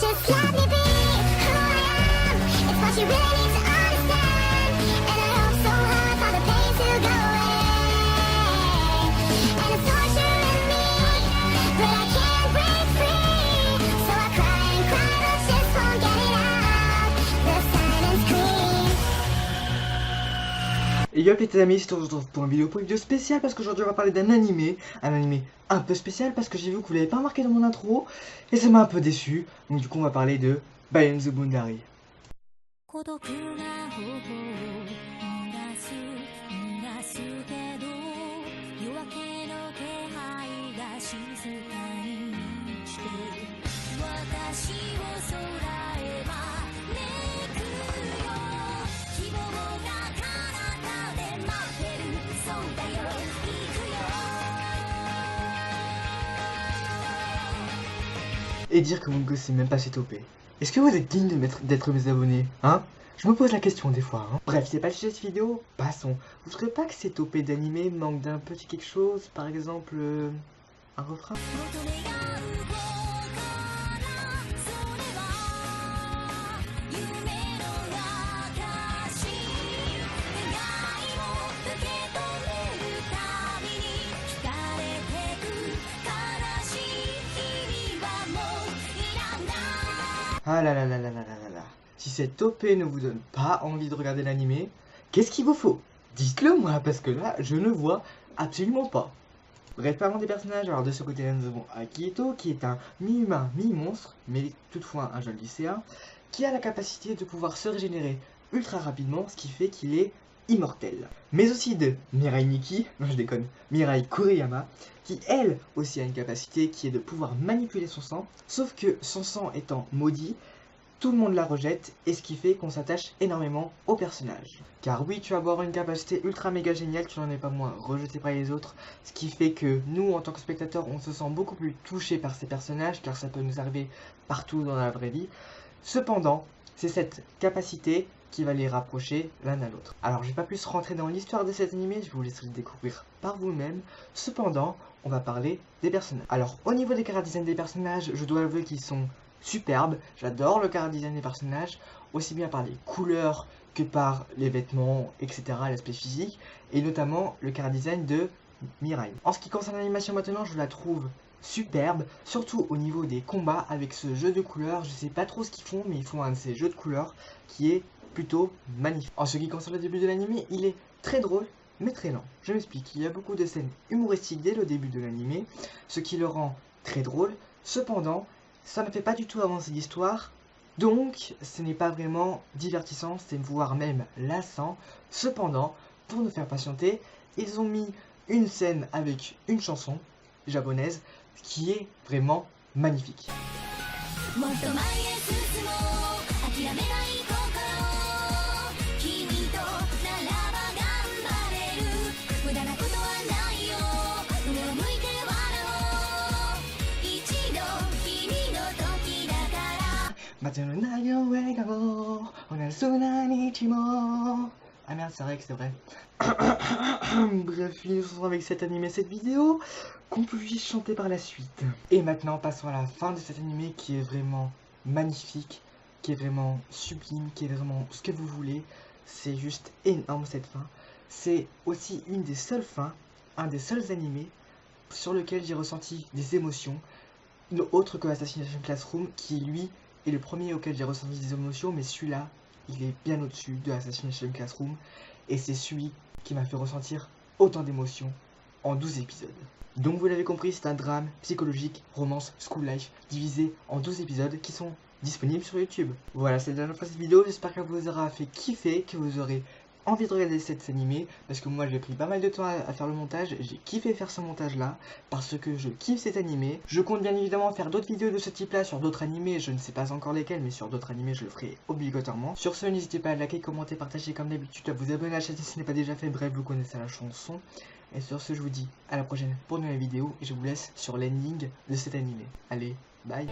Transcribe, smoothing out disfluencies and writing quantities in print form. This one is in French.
Just let me be who I am. It's what you really need to understand. And I hope so hard for the pain to go away. And it's torture in me, but I can't break free. So I cry and cry, but just won't get it out. The silence screams. Et yo les amis, c'est aujourd'hui pour une vidéo spéciale parce qu'aujourd'hui on va parler d'un animé un peu spécial parce que j'ai vu que vous l'avez pas remarqué dans mon intro et ça m'a un peu déçu. Donc du coup on va parler de Beyond the Boundary. 孤独な頬を濡らすけど夜明けの気配が静かにして私を空へ招くよ希望が彼方で待ってるそうだよ行くよ Et dire que mon gosse c'est même pas assez topé. Est-ce que vous êtes digne d'être mes abonnés, hein? Je me pose la question des fois, hein. Bref, c'est pas le sujet de cette vidéo, passons. Vous trouvez pas que ces topés d'animé manquent d'un petit quelque chose? Par exemple, un refrain? 求め合う方からそれは夢の証願いを受け止めるたびに惹かれてく悲しい日々はもういらない Ah là là là là là là là là. Si cette topé ne vous donne pas envie de regarder l'animé, qu'est-ce qu'il vous faut? Dites-le moi, parce que là, je ne vois absolument pas. Bref, parlons des personnages. Alors de ce côté-là, nous avons Akihito, qui est un mi-humain, mi-monstre, mais toutefois un jeune lycéen, qui a la capacité de pouvoir se régénérer ultra rapidement, ce qui fait qu'il est immortel. Mais aussi de Mirai Nikki, non je déconne, Mirai Kuriyama, qui elle aussi a une capacité qui est de pouvoir manipuler son sang, sauf que son sang étant maudit, tout le monde la rejette, et ce qui fait qu'on s'attache énormément au personnage. Car oui, tu vas avoir une capacité ultra méga géniale, tu n'en es pas moins rejeté par les autres, ce qui fait que nous, en tant que spectateurs, on se sent beaucoup plus touchés par ces personnages, car ça peut nous arriver partout dans la vraie vie. Cependant, c'est cette capacité qui va les rapprocher l'un à l'autre. Alors, je vais pas plus rentrer dans l'histoire de cet animé, je vous laisserai le découvrir par vous-même. Cependant, on va parler des personnages. Alors, au niveau des chara design des personnages, je dois avouer qu'ils sont superbe, j'adore le chara design des personnages, aussi bien par les couleurs que par les vêtements, etc., l'aspect physique, et notamment le chara design de Mirai. En ce qui concerne l'animation maintenant, je la trouve superbe, surtout au niveau des combats avec ce jeu de couleurs. Je sais pas trop ce qu'ils font, mais ils font un de ces jeux de couleurs qui est plutôt magnifique. En ce qui concerne le début de l'animé, il est très drôle, mais très lent. Je m'explique, il y a beaucoup de scènes humoristiques dès le début de l'animé, ce qui le rend très drôle. Cependant, ça ne fait pas du tout avancer l'histoire, donc ce n'est pas vraiment divertissant, c'est voire même lassant. Cependant, pour nous faire patienter, ils ont mis une scène avec une chanson japonaise qui est vraiment magnifique. もっと前へ進もう諦めない心君とならば頑張れる無駄なことはないよ上を向いて笑おう一度君の時だから待てのない笑顔同じ日も Ah merde, c'est vrai que c'est vrai. Bref, finissons avec cet animé, cette vidéo, qu'on puisse chanter par la suite. Et maintenant, passons à la fin de cet animé qui est vraiment magnifique, qui est vraiment sublime, qui est vraiment ce que vous voulez. C'est juste énorme cette fin. C'est aussi une des seules fins, un des seuls animés sur lequel j'ai ressenti des émotions, autre que Assassination Classroom, qui lui est le premier auquel j'ai ressenti des émotions, mais celui-là, il est bien au-dessus de Assassination Classroom, et c'est celui qui m'a fait ressentir autant d'émotions en 12 épisodes. Donc vous l'avez compris, c'est un drame psychologique, romance, school life, divisé en 12 épisodes qui sont disponibles sur YouTube. Voilà, c'est la dernière fois de cette vidéo, j'espère qu'elle vous aura fait kiffer, que vous aurez envie de regarder cet animé, parce que moi j'ai pris pas mal de temps à faire le montage, j'ai kiffé faire ce montage là, parce que je kiffe cet animé. Je compte bien évidemment faire d'autres vidéos de ce type là sur d'autres animés, je ne sais pas encore lesquels, mais sur d'autres animés je le ferai obligatoirement. Sur ce, n'hésitez pas à liker, commenter, partager comme d'habitude, à vous abonner à la chaîne si ce n'est pas déjà fait, bref vous connaissez la chanson. Et sur ce, je vous dis à la prochaine pour une nouvelle vidéo, et je vous laisse sur l'ending de cet animé. Allez, bye.